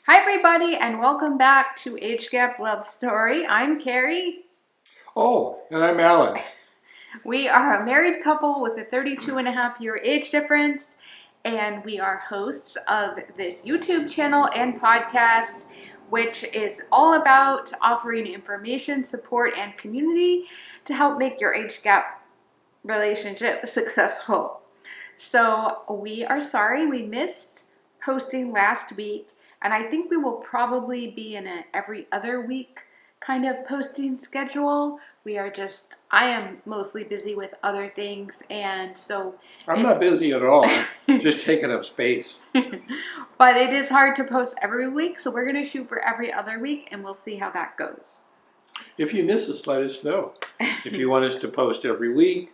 Hi everybody and welcome back to Age Gap Love Story. I'm Carrie. Oh, and I'm Alan. We are a married couple with a 32-and-a-half-year age difference, and we are hosts of this YouTube channel and podcast, which is all about offering information, support, and community to help make your age gap relationship successful. So we are sorry we missed hosting last week, and I think we will probably be in a every other week kind of posting schedule. I am mostly busy with other things, and so I'm not busy at all. I'm just taking up space. but it is hard to post every week, so we're going to shoot for every other week, and we'll see how that goes. If you miss us, let us know. If you want us to post every week,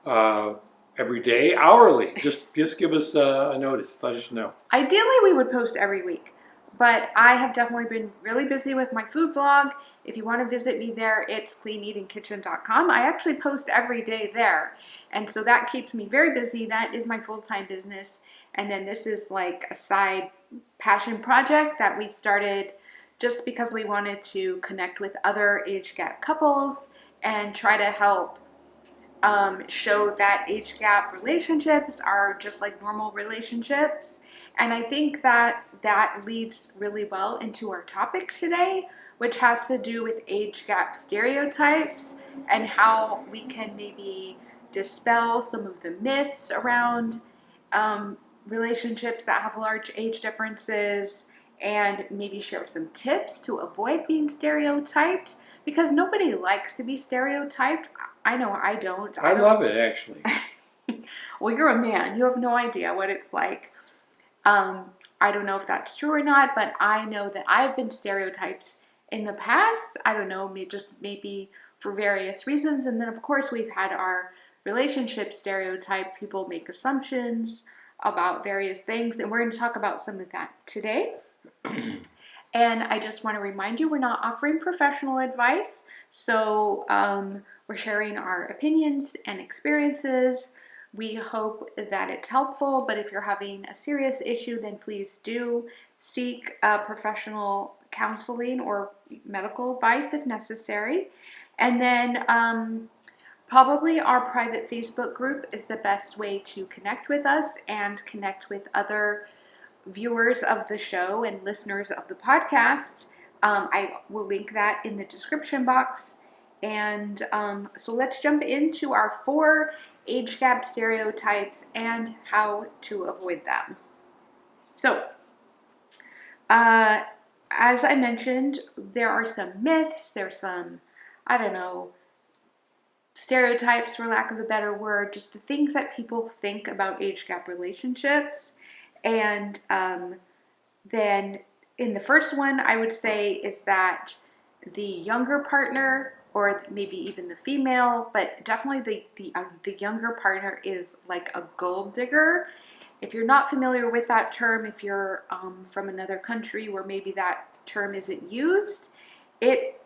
every day, hourly, just give us a notice. Let us know. Ideally, we would post every week, but I have definitely been really busy with my food blog. If you want to visit me there, it's cleaneatingkitchen.com. I actually post every day there, and so that keeps me very busy. That is my full-time business, and then this is like a side passion project that we started just because we wanted to connect with other age gap couples and try to help show that age gap relationships are just like normal relationships. And I think that that leads really well into our topic today, which has to do with age gap stereotypes and how we can maybe dispel some of the myths around relationships that have large age differences, and maybe share some tips to avoid being stereotyped, because nobody likes to be stereotyped. I know I don't. I love it, actually. Well, you're a man. You have no idea what it's like. I don't know if that's true or not, but I know that I've been stereotyped in the past. I don't know, maybe for various reasons. And then, of course, we've had our relationship stereotype. People make assumptions about various things, and we're going to talk about some of that today. And I just want to remind you, we're not offering professional advice. So we're sharing our opinions and experiences. We hope that it's helpful, but if you're having a serious issue, then please do seek professional counseling or medical advice if necessary. And then probably our private Facebook group is the best way to connect with us and connect with other viewers of the show and listeners of the podcast. I will link that in the description box. And so let's jump into our 4 age gap stereotypes and how to avoid them. So, as I mentioned, there are some myths, there's some, I don't know, stereotypes, for lack of a better word, just the things that people think about age gap relationships. And then in the first one, I would say is that the younger partner, or maybe even the female, but definitely the younger partner is like a gold digger. If you're not familiar with that term, if you're from another country where maybe that term isn't used, it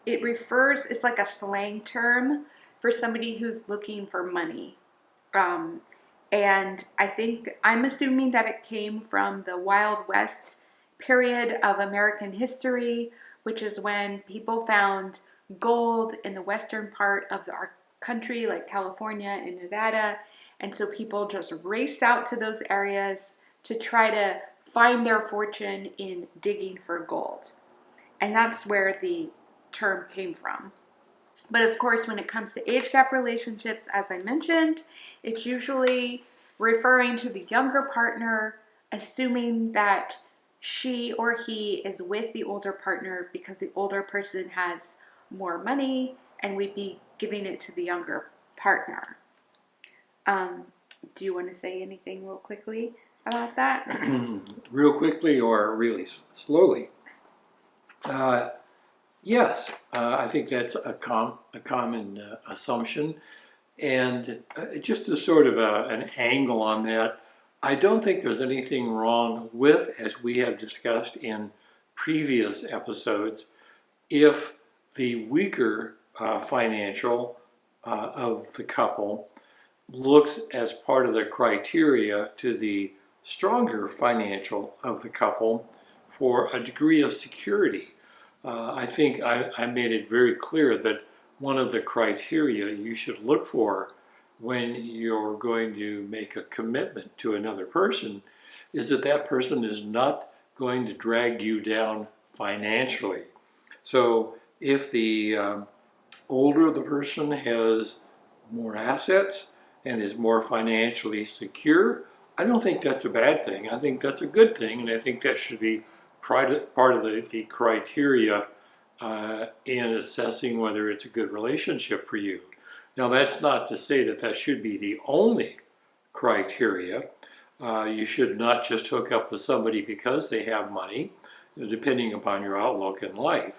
refers, it's like a slang term for somebody who's looking for money. And I'm assuming that it came from the Wild West period of American history, which is when people found gold in the western part of our country, like California and Nevada. And so people just raced out to those areas to try to find their fortune in digging for gold. And that's where the term came from. But of course, when it comes to age gap relationships, as I mentioned, it's usually referring to the younger partner, assuming that she or he is with the older partner because the older person has more money and we'd be giving it to the younger partner. Do you want to say anything real quickly about that? Real quickly or really slowly? Yes, I think that's a common assumption. And just a sort of an angle on that, I don't think there's anything wrong with, as we have discussed in previous episodes, if the weaker financial of the couple looks as part of the criteria to the stronger financial of the couple for a degree of security. I think I made it very clear that one of the criteria you should look for when you're going to make a commitment to another person is that that person is not going to drag you down financially. So if the older the person has more assets and is more financially secure, I don't think that's a bad thing. I think that's a good thing, and I think that should be part of the criteria in assessing whether it's a good relationship for you. Now, that's not to say that that should be the only criteria. You should not just hook up with somebody because they have money, depending upon your outlook in life.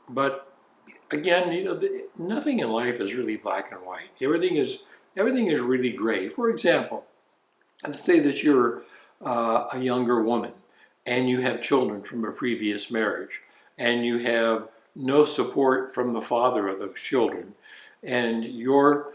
But again, nothing in life is really black and white. Everything is really gray. For example, let's say that you're a younger woman and you have children from a previous marriage, and you have no support from the father of those children, and your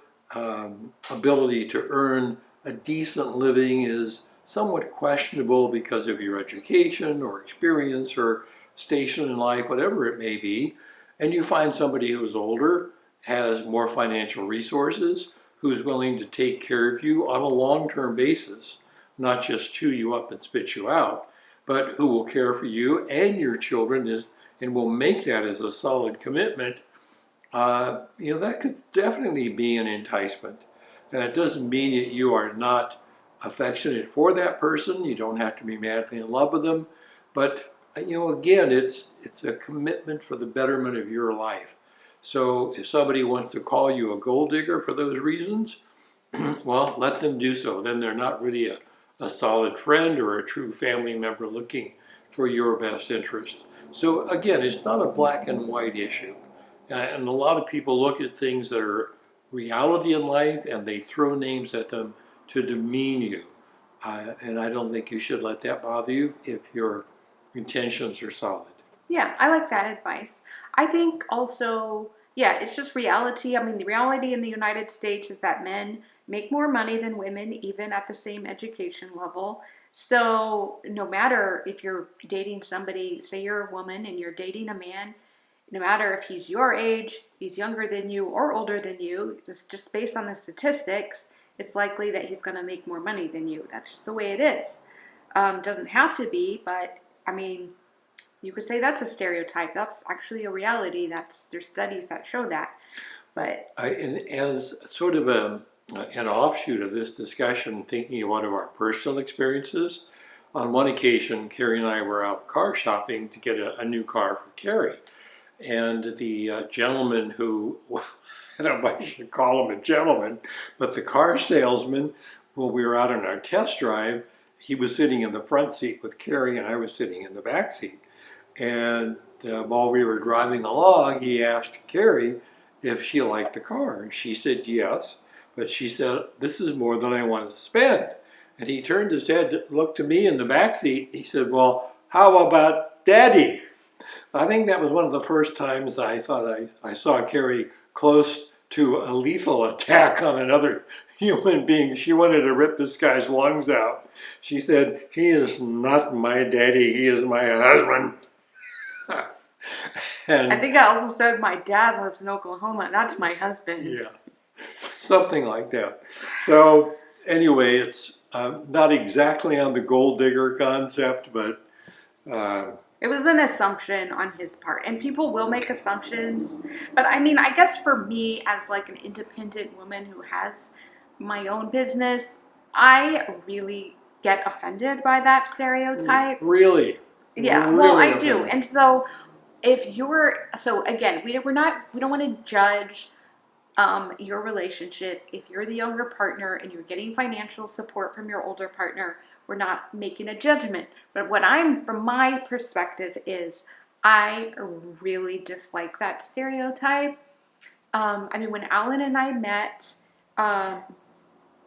ability to earn a decent living is somewhat questionable because of your education or experience or station in life, whatever it may be, and you find somebody who's older, has more financial resources, who's willing to take care of you on a long-term basis, not just chew you up and spit you out, but who will care for you and your children and will make that as a solid commitment, that could definitely be an enticement. And it doesn't mean that you are not affectionate for that person. You don't have to be madly in love with them. But, again, it's a commitment for the betterment of your life. So if somebody wants to call you a gold digger for those reasons, well, let them do so. Then they're not really a solid friend or a true family member looking for your best interest. So again, it's not a black and white issue. And a lot of people look at things that are reality in life and they throw names at them to demean you. And I don't think you should let that bother you if your intentions are solid. Yeah, I like that advice. I think also, yeah, it's just reality. I mean, the reality in the United States is that men make more money than women, even at the same education level. So no matter if you're dating somebody, say you're a woman and you're dating a man, no matter if he's your age, he's younger than you or older than you, just based on the statistics, it's likely that he's going to make more money than you. That's just the way it is. Doesn't have to be, but I mean, you could say that's a stereotype. That's actually a reality. There's studies that show that. But and as sort of an offshoot of this discussion, thinking of one of our personal experiences, on one occasion, Carrie and I were out car shopping to get a new car for Carrie. And the gentleman who, I don't know if I should call him a gentleman, but the car salesman, when we were out on our test drive, he was sitting in the front seat with Carrie and I was sitting in the back seat. And while we were driving along, he asked Carrie if she liked the car. And she said yes, but she said, "This is more than I want to spend." And he turned his head, looked to me in the back seat. He said, "Well, how about Daddy?" I think that was one of the first times I thought I saw Carrie close to a lethal attack on another human being. She wanted to rip this guy's lungs out. She said, "He is not my daddy, he is my husband." And I think I also said my dad lives in Oklahoma, not my husband. yeah, something like that. So anyway, it's not exactly on the gold digger concept, but it was an assumption on his part, and people will make assumptions. But I mean, I guess for me, as like an independent woman who has my own business, I really get offended by that stereotype. really, Yeah, really well, I offended. do. And so so again, we don't want to judge your relationship. If you're the younger partner and you're getting financial support from your older partner, we're not making a judgment. But from my perspective, is I really dislike that stereotype. I mean, when Alan and I met,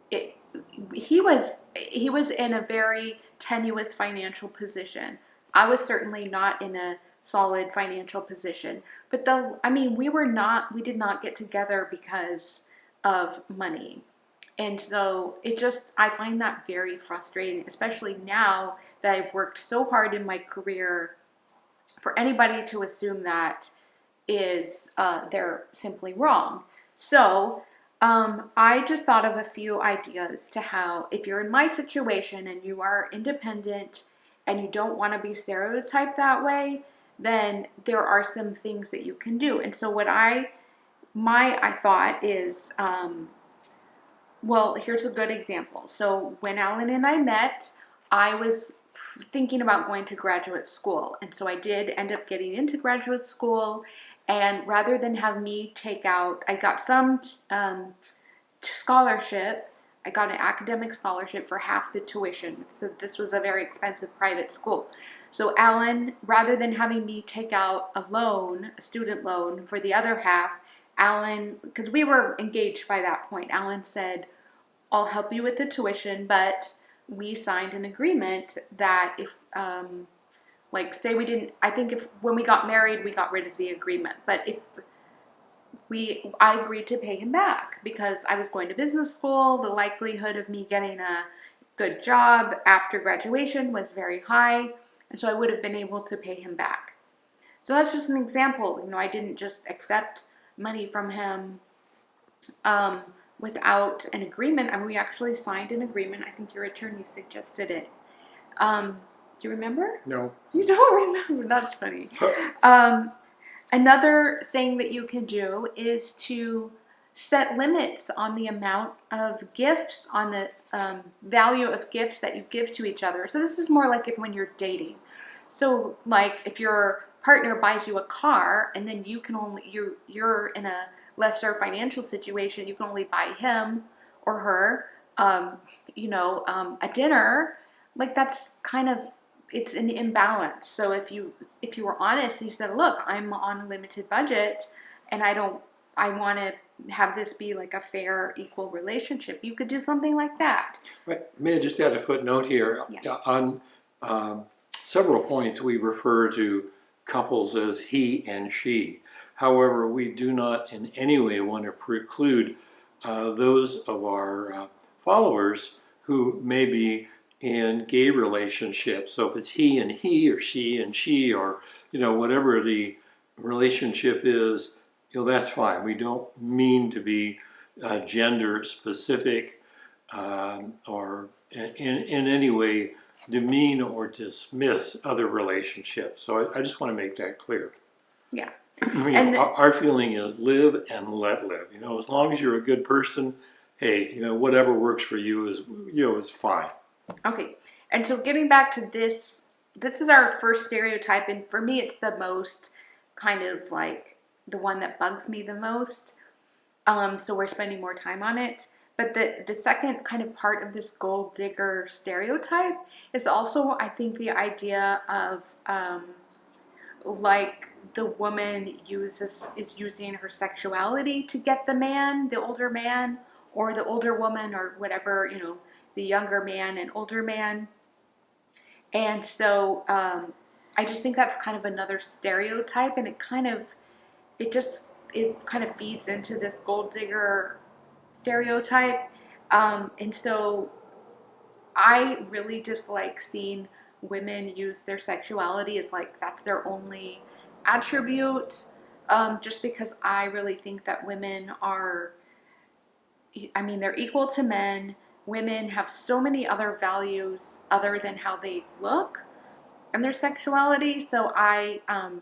it, he was in a very tenuous financial position. I was certainly not in a solid financial position. But we did not get together because of money. And so I find that very frustrating, especially now that I've worked so hard in my career. For anybody to assume that is they're simply wrong. So I just thought of a few ideas to how, if you're in my situation and you are independent and you don't want to be stereotyped that way, then there are some things that you can do. And so what I thought is, well, here's a good example. So when Alan and I met, I was thinking about going to graduate school. And so I did end up getting into graduate school. And rather than have me take out, I got some scholarship. I got an academic scholarship for half the tuition. So this was a very expensive private school. So Alan, rather than having me take out a loan, a student loan for the other half, Alan, because we were engaged by that point, Alan said, I'll help you with the tuition, but we signed an agreement that if, like, say we didn't, I think if, when we got married, we got rid of the agreement, but if I agreed to pay him back because I was going to business school, the likelihood of me getting a good job after graduation was very high, and so I would have been able to pay him back. So that's just an example. I didn't just accept money from him without an agreement. I mean, we actually signed an agreement. I think your attorney suggested it. Do you remember? No. You don't remember? That's funny. Another thing that you can do is to set limits on the amount of gifts, on the value of gifts that you give to each other. So this is more like when you're dating. So like if your partner buys you a car and then you can only, you're in a lesser financial situation, you can only buy him or her, a dinner, like that's kind of, it's an imbalance. So if you were honest and you said, look, I'm on a limited budget and I want to have this be like a fair, equal relationship, you could do something like that. Right. May I just add a footnote here? Yeah. On several points, we refer to couples as he and she. However, we do not in any way want to preclude those of our followers who may be in gay relationships. So if it's he and he, or she and she, or whatever the relationship is, that's fine. We don't mean to be gender specific or in any way demean or dismiss other relationships. So I just want to make that clear. Yeah. I mean, our feeling is live and let live. As long as you're a good person, hey, whatever works for you is fine. Okay. And so getting back to this is our first stereotype, and for me it's the most kind of like the one that bugs me the most. So we're spending more time on it. But the second kind of part of this gold digger stereotype is also, I think, the idea of like the woman is using her sexuality to get the man, the older man, or the older woman, or whatever, the younger man and older man. And so I just think that's kind of another stereotype, and it kind of feeds into this gold digger stereotype. And so I really dislike seeing women use their sexuality as like that's their only attribute, just because I really think that women are, they're equal to men. Women have so many other values other than how they look and their sexuality. So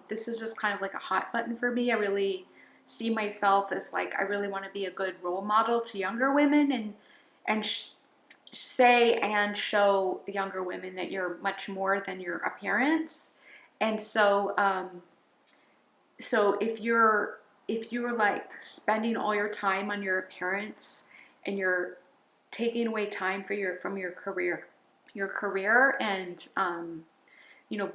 this is just kind of like a hot button for me. I really see myself as like, I really want to be a good role model to younger women and say and show younger women that you're much more than your appearance. And so, so if you're like spending all your time on your appearance and you're taking away time from your career and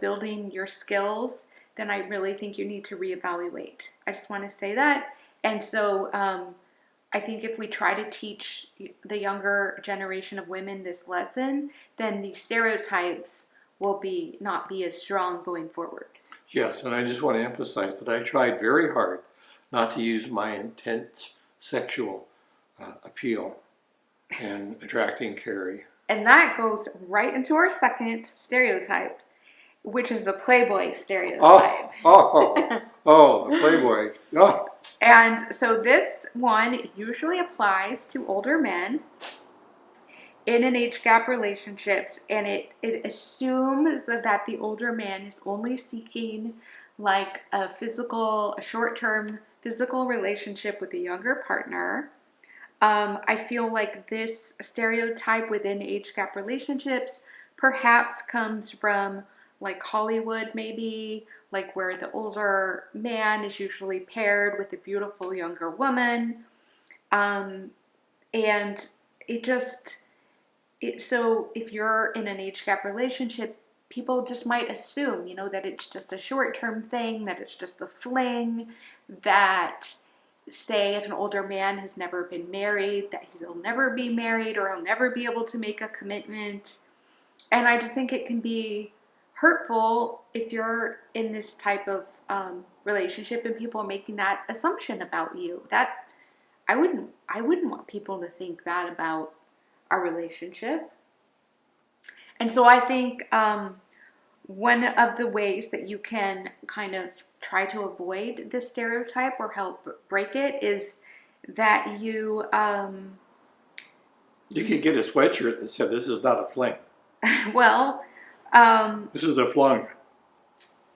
building your skills, then I really think you need to reevaluate. I just want to say that. And so I think if we try to teach the younger generation of women this lesson, then these stereotypes will not be as strong going forward. Yes, and I just want to emphasize that I tried very hard not to use my intense sexual appeal in attracting Carrie. And that goes right into our second stereotype, which is the Playboy stereotype. The Playboy. Oh. And so this one usually applies to older men in an age gap relationships, and it assumes that the older man is only seeking like a short-term physical relationship with a younger partner. I feel like this stereotype within age gap relationships perhaps comes from like Hollywood, maybe, like where the older man is usually paired with a beautiful younger woman. And it just, so if you're in an age gap relationship, people just might assume, that it's just a short term thing, that it's just a fling, that say if an older man has never been married, that he'll never be married or he'll never be able to make a commitment. And I just think it can be hurtful if you're in this type of relationship and people are making that assumption about you. That I wouldn't want people to think that about our relationship. And so I think one of the ways that you can kind of try to avoid this stereotype or help break it is that you could get a sweatshirt that said, "This is not a fling." Well, this is a flung.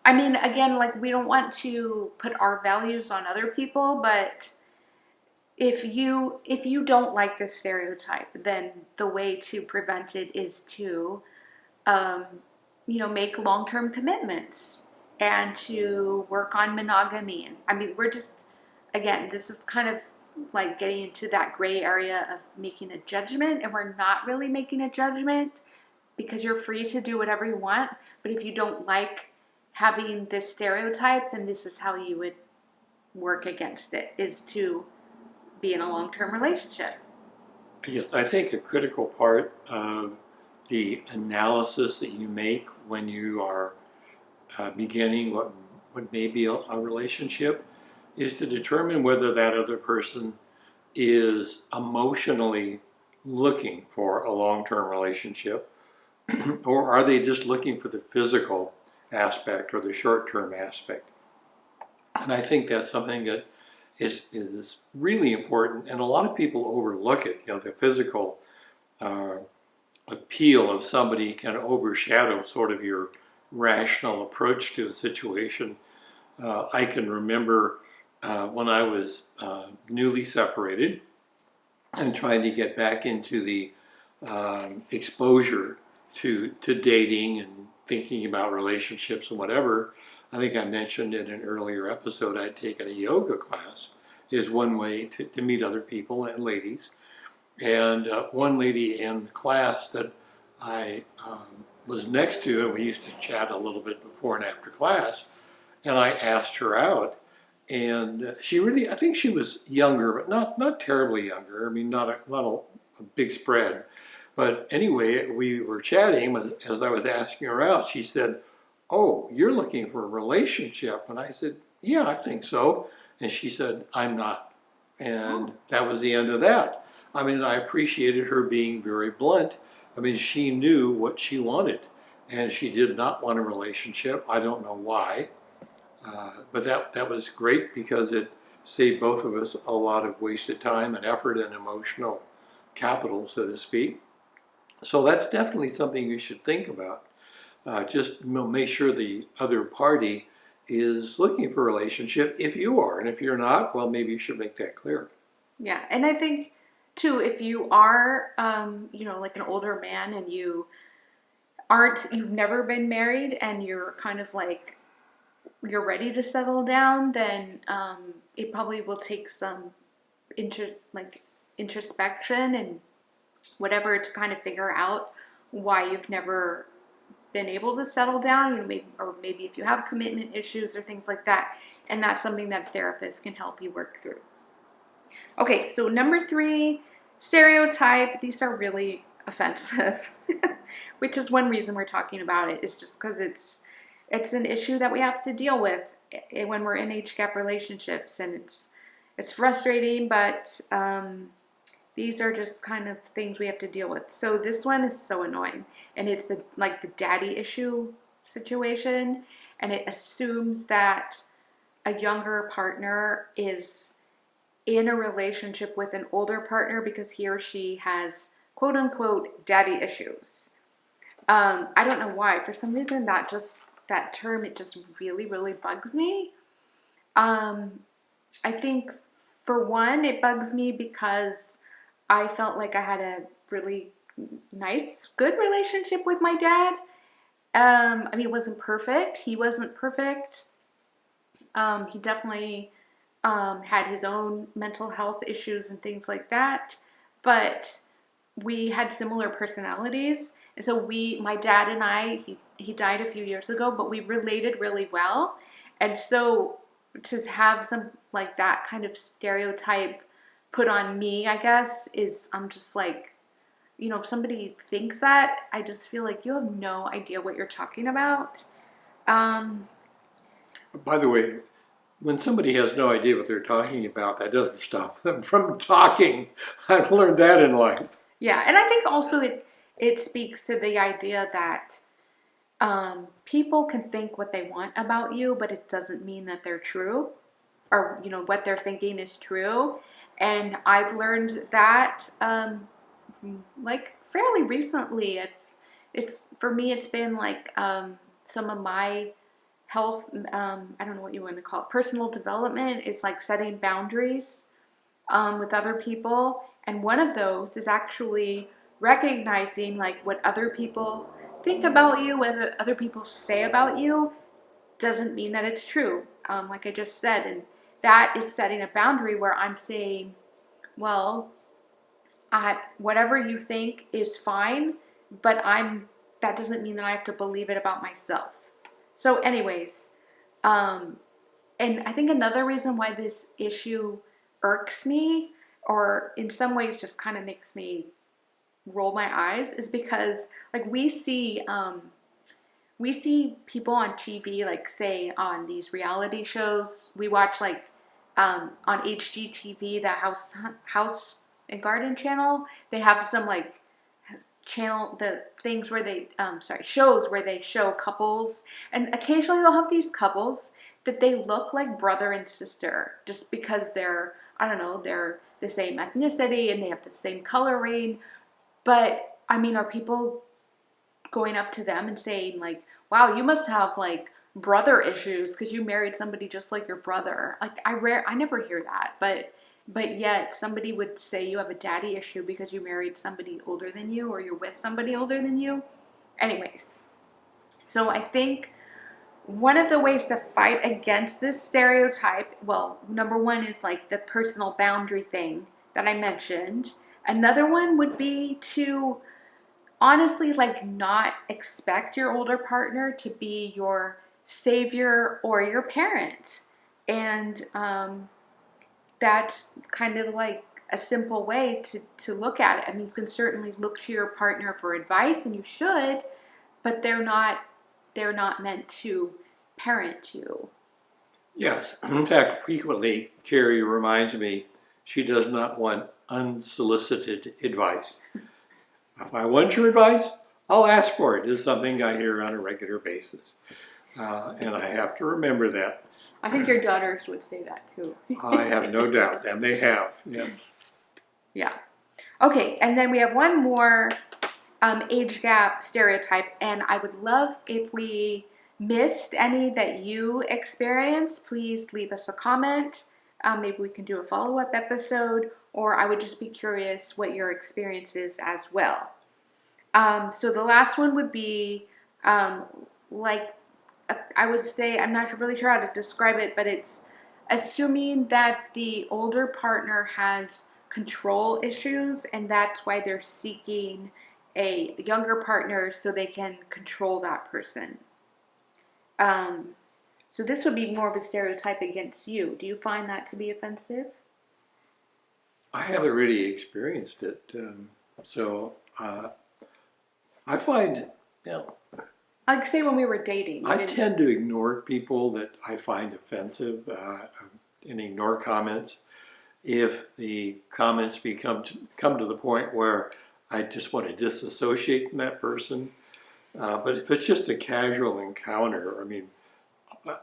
I mean, again, like we don't want to put our values on other people, but if you don't like this stereotype, then the way to prevent it is to make long-term commitments and to work on monogamy. And I mean, we're just, again, this is kind of like getting into that gray area of making a judgment, and we're not really making a judgment because you're free to do whatever you want. But if you don't like having this stereotype, then this is how you would work against it, is to be in a long-term relationship. Yes, I think a critical part of the analysis that you make when you are beginning what may be a relationship is to determine whether that other person is emotionally looking for a long-term relationship or are they just looking for the physical aspect or the short-term aspect. And I think that's something that is really important, and a lot of people overlook it. The physical appeal of somebody can overshadow sort of your rational approach to a situation. I can remember when I was newly separated and trying to get back into the exposure to dating and thinking about relationships and whatever. I think I mentioned in an earlier episode I'd taken a yoga class is one way to meet other people and ladies. And one lady in the class that I was next to, and we used to chat a little bit before and after class, and I asked her out. And she really, I think she was younger, but not terribly younger. I mean, not a big spread. But anyway, we were chatting as I was asking her out. She said, "Oh, you're looking for a relationship." And I said, "Yeah, I think so." And she said, "I'm not." And that was the end of that. I mean, I appreciated her being very blunt. I mean, she knew what she wanted, and she did not want a relationship. I don't know why, but that was great because it saved both of us a lot of wasted time and effort and emotional capital, so to speak. So that's definitely something you should think about. Just make sure the other party is looking for a relationship if you are, and if you're not, well, maybe you should make that clear. Yeah, and I think too, if you are, like an older man and you've never been married and you're kind of like, you're ready to settle down, then it probably will take some introspection and whatever to kind of figure out why you've never been able to settle down, maybe if you have commitment issues or things like that, and that's something that a therapist can help you work through. Okay, so number 3, stereotype. These are really offensive, which is one reason we're talking about it, is just because it's an issue that we have to deal with when we're in age gap relationships, and it's frustrating, but These are just kind of things we have to deal with. So this one is so annoying, and it's the daddy issue situation, and it assumes that a younger partner is in a relationship with an older partner because he or she has quote unquote daddy issues. I don't know why. For some reason, that term, it just really, really bugs me. I think, for one, it bugs me because I felt like I had a really nice, good relationship with my dad. I mean, it wasn't perfect. He wasn't perfect. He definitely had his own mental health issues and things like that. But we had similar personalities. And so my dad and I, he died a few years ago, but we related really well. And so to have some like that kind of stereotype put on me, I guess, I'm just like, if somebody thinks that, I just feel like you have no idea what you're talking about. By the way, when somebody has no idea what they're talking about, that doesn't stop them from talking. I've learned that in life. Yeah, and I think also it speaks to the idea that people can think what they want about you, but it doesn't mean that they're true, or what they're thinking is true. And I've learned that like fairly recently. It's for me, it's been like some of my health, I don't know what you want to call it, personal development is like setting boundaries with other people. And one of those is actually recognizing like what other people think about you, what other people say about you doesn't mean that it's true. Like I just said, and that is setting a boundary where I'm saying, well, whatever you think is fine, but that doesn't mean that I have to believe it about myself. So anyways, and I think another reason why this issue irks me, or in some ways just kind of makes me roll my eyes, is because like we see people on TV, like say on these reality shows. We watch like on HGTV, the House and Garden channel. They have some like the things where they shows where they show couples, and occasionally they'll have these couples that they look like brother and sister just because they're, I don't know, they're the same ethnicity and they have the same coloring. But I mean, are people going up to them and saying like, wow, you must have like brother issues because you married somebody just like your brother? Like I never hear that, but yet somebody would say you have a daddy issue because you married somebody older than you, or you're with somebody older than you. Anyways, so I think one of the ways to fight against this stereotype, well, number one is like the personal boundary thing that I mentioned. Another one would be to honestly like not expect your older partner to be your savior or your parent. And that's kind of like a simple way to look at it. I mean, you can certainly look to your partner for advice, and you should, but they're not meant to parent you. Yes. In fact, frequently, Carrie reminds me she does not want unsolicited advice. If I want your advice, I'll ask for it. It's something I hear on a regular basis. And I have to remember that. I think your daughters would say that too. I have no doubt, and they have, yes. Yeah. Okay, and then we have one more age gap stereotype, and I would love if we missed any that you experienced. Please leave us a comment. Maybe we can do a follow-up episode, or I would just be curious what your experience is as well. So the last one would be I would say, I'm not really sure how to describe it, but it's assuming that the older partner has control issues, and that's why they're seeking a younger partner so they can control that person. So this would be more of a stereotype against you. Do you find that to be offensive? I haven't really experienced it. I find, Like say when we were dating. I tend to ignore people that I find offensive and ignore comments. if the comments come to the point where I just want to disassociate from that person. But if it's just a casual encounter, I mean,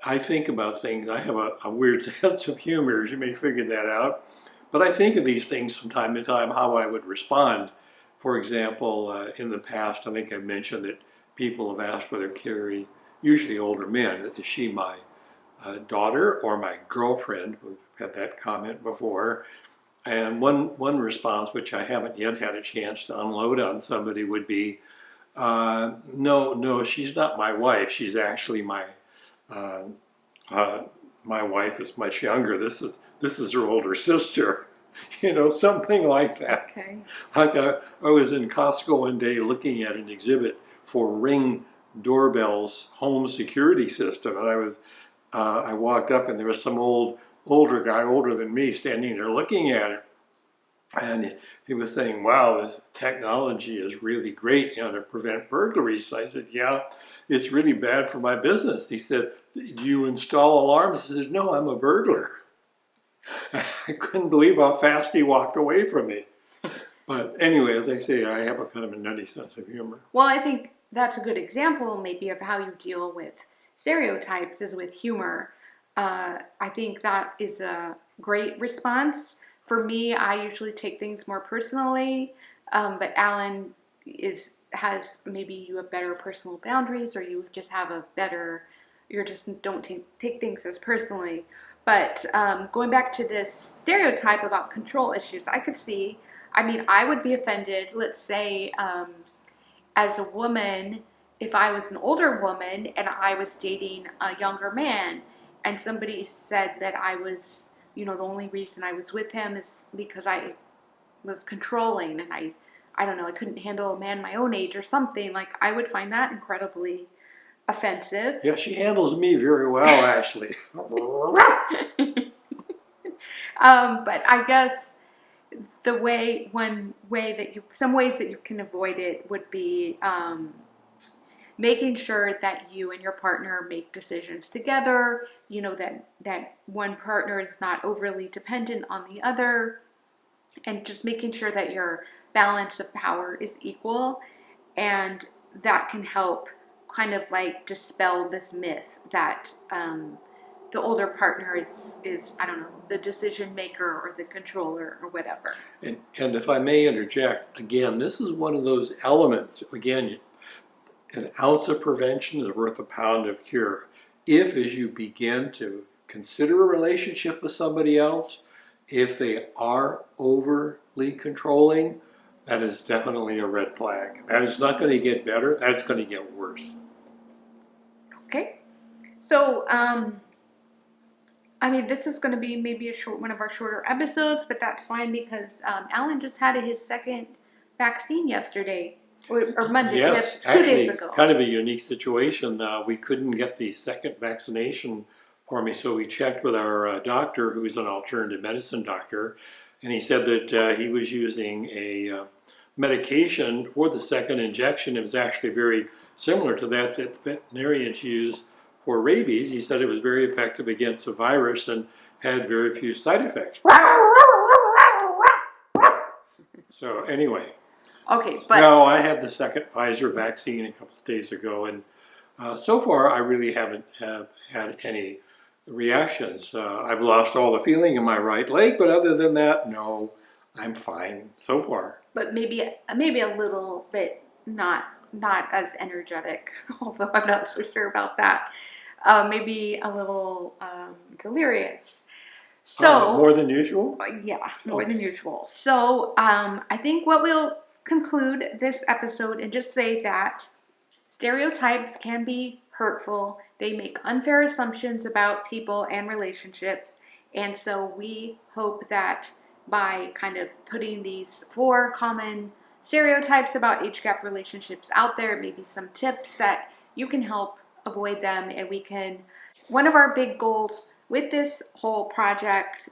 I think about things. I have a weird sense of humor, as you may figure that out. But I think of these things from time to time, how I would respond. For example, in the past, I think I mentioned that people have asked whether Carrie, usually older men, is she my daughter or my girlfriend? We've had that comment before. And one response, which I haven't yet had a chance to unload on somebody, would be, no, she's not my wife. She's actually uh, my wife is much younger. This is her older sister. Something like that. Okay. Like I was in Costco one day looking at an exhibit for Ring Doorbell's home security system, and I walked up and there was some older guy, older than me, standing there looking at it. And he was saying, wow, this technology is really great, to prevent burglaries. So I said, yeah, it's really bad for my business. He said, do you install alarms? I said, no, I'm a burglar. I couldn't believe how fast he walked away from me. But anyway, as I say, I have a kind of a nutty sense of humor. Well, I think that's a good example maybe of how you deal with stereotypes is with humor. I think that is a great response. For me, I usually take things more personally, but Alan has maybe you have better personal boundaries, or you just have you just don't take things as personally. But going back to this stereotype about control issues, I would be offended, let's say, as a woman, if I was an older woman and I was dating a younger man and somebody said that I was, the only reason I was with him is because I was controlling and I don't know, I couldn't handle a man my own age or something, like I would find that incredibly offensive. Yeah, she handles me very well, actually. But I guess some ways that you can avoid it would be making sure that you and your partner make decisions together, that one partner is not overly dependent on the other, and just making sure that your balance of power is equal. And that can help kind of like dispel this myth that the older partner is I don't know, the decision maker or the controller or whatever. And if I may interject, again, this is one of those elements, again, an ounce of prevention is worth a pound of cure. If, as you begin to consider a relationship with somebody else, if they are overly controlling, that is definitely a red flag. That is not going to get better, that's going to get worse. Okay. So, this is going to be maybe one of our shorter episodes, but that's fine because Alan just had his second vaccine yesterday, or Monday, yes, 2 days ago. Kind of a unique situation. We couldn't get the second vaccination for me, so we checked with our doctor, who is an alternative medicine doctor, and he said that he was using a medication for the second injection. It was actually very similar to that veterinarians use for rabies. He said it was very effective against the virus and had very few side effects. So anyway. Okay, but no, I had the second Pfizer vaccine a couple of days ago, and so far I really haven't had any reactions. I've lost all the feeling in my right leg, but other than that, no, I'm fine so far. But maybe a little bit not as energetic, although I'm not so sure about that. Maybe a little delirious. So more than usual? Yeah, more than usual. So I think what we'll conclude this episode and just say that stereotypes can be hurtful. They make unfair assumptions about people and relationships. And so we hope that by kind of putting these 4 common stereotypes about age gap relationships out there, maybe some tips that you can help avoid them. And one of our big goals with this whole project,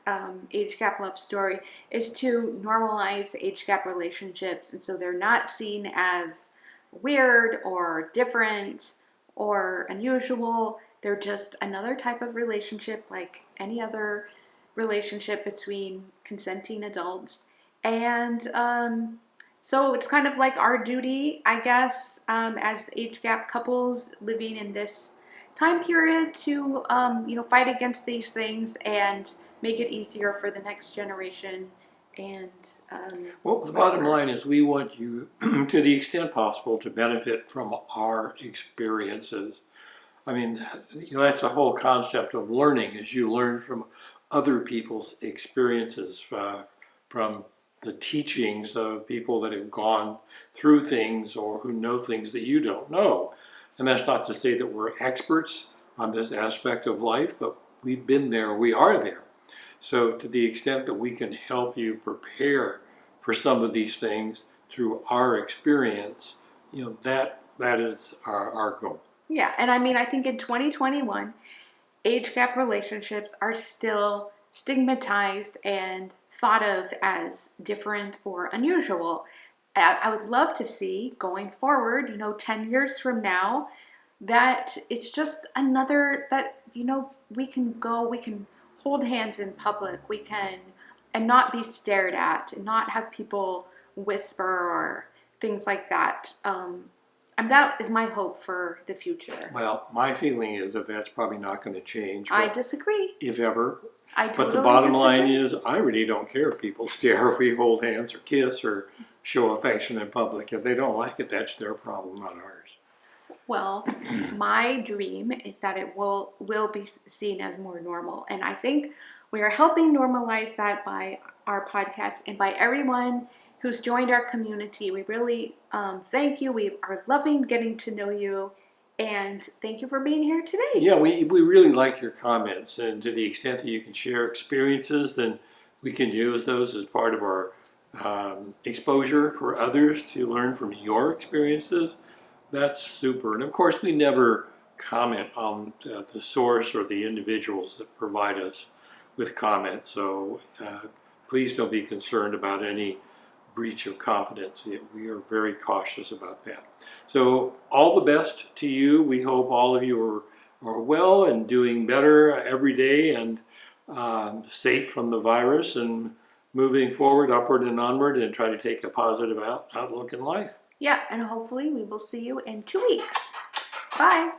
Age Gap Love Story, is to normalize age gap relationships. And so they're not seen as weird or different or unusual. They're just another type of relationship like any other relationship between consenting adults. And so it's kind of like our duty, I guess, as age gap couples living in this time period to, fight against these things and make it easier for the next generation. And Well, the bottom line is we want you, to the extent possible, to benefit from our experiences. I mean, that's the whole concept of learning, is you learn from other people's experiences, from the teachings of people that have gone through things or who know things that you don't know. And that's not to say that we're experts on this aspect of life, but we've been there, we are there. So to the extent that we can help you prepare for some of these things through our experience, that is our goal. yeah, and I mean, I think in 2021, age gap relationships are still stigmatized and thought of as different or unusual. I would love to see going forward, 10 years from now, that it's just another, that, we can hold hands in public, and not be stared at, and not have people whisper or things like that. And that is my hope for the future. Well, my feeling is that that's probably not going to change. I disagree. If ever. I totally But the bottom disagree. line is, I really don't care if people stare, if we hold hands or kiss or show affection in public. If they don't like it, that's their problem, not ours. Well, my dream is that it will be seen as more normal. And I think we are helping normalize that by our podcast and by everyone who's joined our community. We really thank you. We are loving getting to know you. And thank you for being here today. Yeah, we really like your comments. And to the extent that you can share experiences, then we can use those as part of our exposure for others to learn from your experiences. That's super. And of course, we never comment on the source or the individuals that provide us with comments. So please don't be concerned about any breach of confidence. We are very cautious about that. So all the best to you. We hope all of you are well and doing better every day and safe from the virus and moving forward, upward and onward, and try to take a positive outlook in life. Yeah, and hopefully we will see you in 2 weeks. Bye.